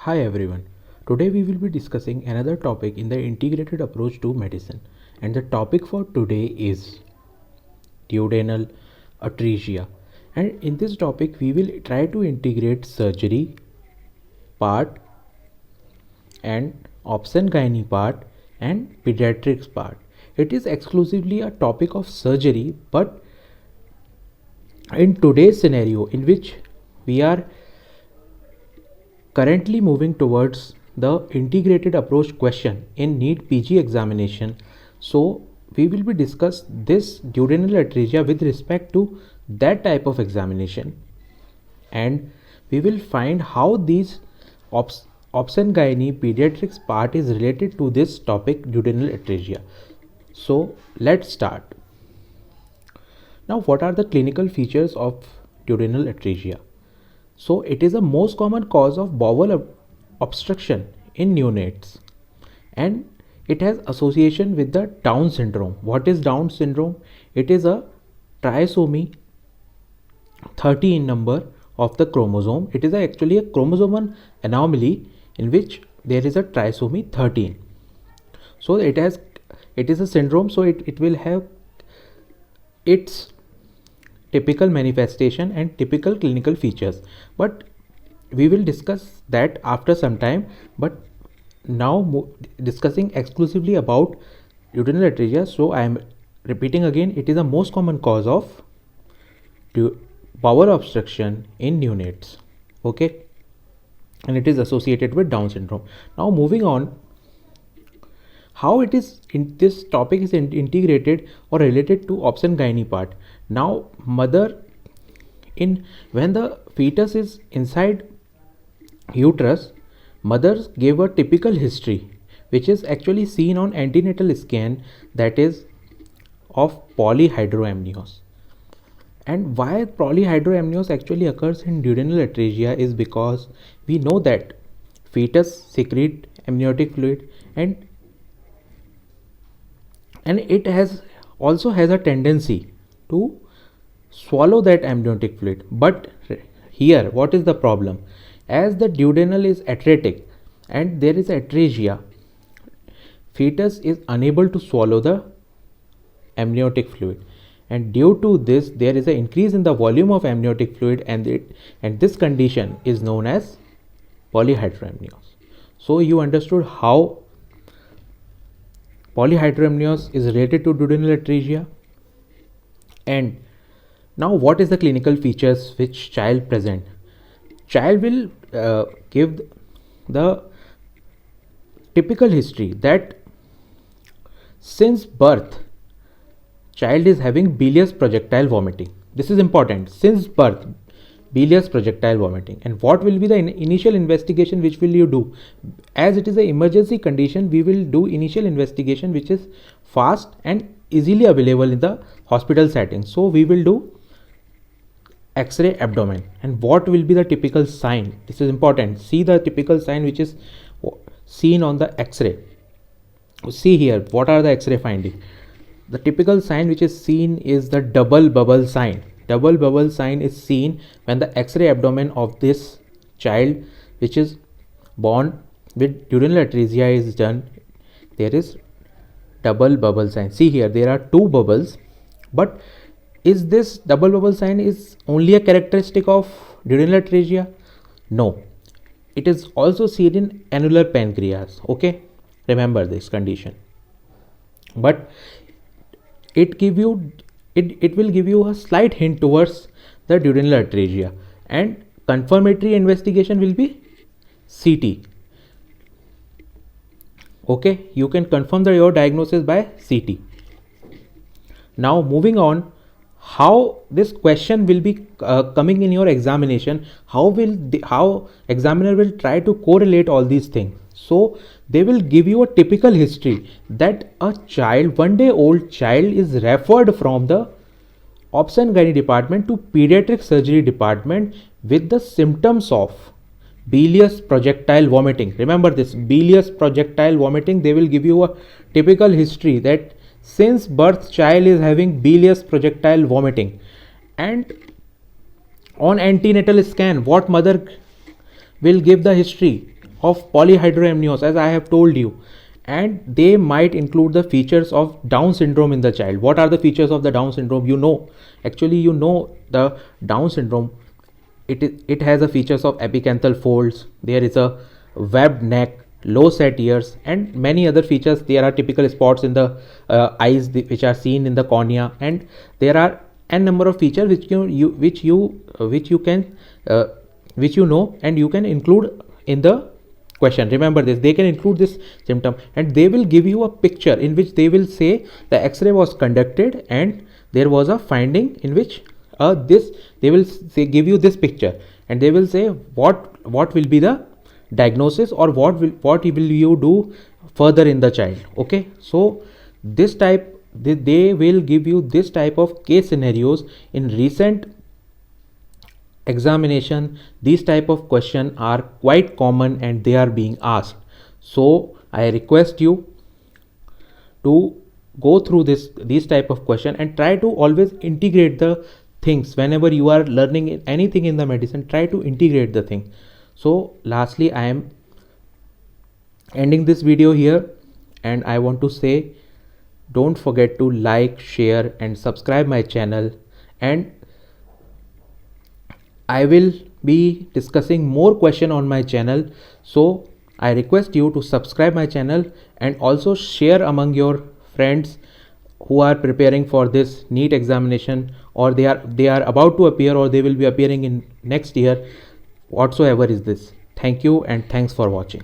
Hi everyone. Today we will be discussing another topic in the integrated approach to medicine, and the topic for today is duodenal atresia. And in this topic we will try to integrate surgery part and obs-and-gynae part and pediatrics part. It is exclusively a topic of surgery, but in today's scenario in which we are currently moving towards the integrated approach question in NEET PG examination. So we will be discuss this duodenal atresia with respect to that type of examination, and we will find how these obs-and-gynae pediatrics part is related to this topic duodenal atresia. So let's start. Now, what are the clinical features of duodenal atresia? So it is the most common cause of bowel obstruction in neonates, and it has association with the Down syndrome. What is Down syndrome? It is a trisomy 30 in number of the chromosome. It is actually a chromosomal anomaly in which there is a trisomy 13. So it is a syndrome, so it will have its typical manifestation and typical clinical features, but we will discuss that after some time. But now discussing exclusively about duodenal atresia, so I am repeating again, it is the most common cause of bowel obstruction in neonates. Okay, and it is associated with Down syndrome. Now moving on, how it is in this topic is integrated or related to obs-and-gynae part. Now mother, in when the fetus is inside uterus, mothers gave a typical history which is actually seen on antenatal scan, that is of polyhydramnios. And why polyhydramnios actually occurs in duodenal atresia is because we know that fetus secrete amniotic fluid, and it also has a tendency to swallow that amniotic fluid. But here what is the problem? As the duodenal is atretic and there is atresia, fetus is unable to swallow the amniotic fluid, and due to this there is an increase in the volume of amniotic fluid, and this condition is known as polyhydramnios. So you understood how polyhydramnios is related to duodenal atresia. And now what is the clinical features which child present? Child will give the typical history that since birth child is having bilious projectile vomiting. This is important. Since birth, bilious projectile vomiting. And what will be the initial investigation which will you do? As it is an emergency condition, we will do initial investigation which is fast and easily available in the hospital setting. So we will do X-ray abdomen. And what will be the typical sign? This is important. See the typical sign which is seen on the X-ray. See here, what are the X-ray findings? The typical sign which is seen is the double bubble sign. Double bubble sign is seen when the X-ray abdomen of this child which is born with duodenal atresia is done. There is double bubble sign. See here, there are two bubbles. But is this double bubble sign is only a characteristic of duodenal atresia? No, it is also seen in annular pancreas. Okay, remember this condition. But it will give you a slight hint towards the duodenal atresia, and confirmatory investigation will be CT. Okay, you can confirm your diagnosis by CT. Now moving on, how this question will be coming in your examination, how examiner will try to correlate all these things. So they will give you a typical history that a child, 1 day old child, is referred from the obs-and-gynae department to pediatric surgery department with the symptoms of bilious projectile vomiting. Remember this, bilious projectile vomiting. They will give you a typical history that since birth child is having bilious projectile vomiting. And on antenatal scan, what mother will give the history of polyhydramnios, as I have told you, and they might include the features of Down syndrome in the child. What are the features of the Down syndrome? You know the Down syndrome. It has the features of epicanthal folds. There is a webbed neck, low set ears, and many other features. There are typical spots in the eyes which are seen in the cornea, and there are n number of features which you know and you can include in the question. Remember this, they can include this symptom, and they will give you a picture in which they will say the x-ray was conducted and there was a finding in which this they will say, give you this picture, and they will say what will be the diagnosis, or what will you do further in the child. Okay, so this type they will give you this type of case scenarios in recent examination. These type of question are quite common and they are being asked. So I request you to go through these type of question and try to always integrate the things. Whenever you are learning anything in the medicine, try to integrate the thing. So lastly, I am ending this video here, and I want to say, don't forget to like, share and subscribe my channel, and I will be discussing more question on my channel. So I request you to subscribe my channel and also share among your friends who are preparing for this NEET examination, or they are about to appear, or they will be appearing in next year, whatsoever is this. Thank you and thanks for watching.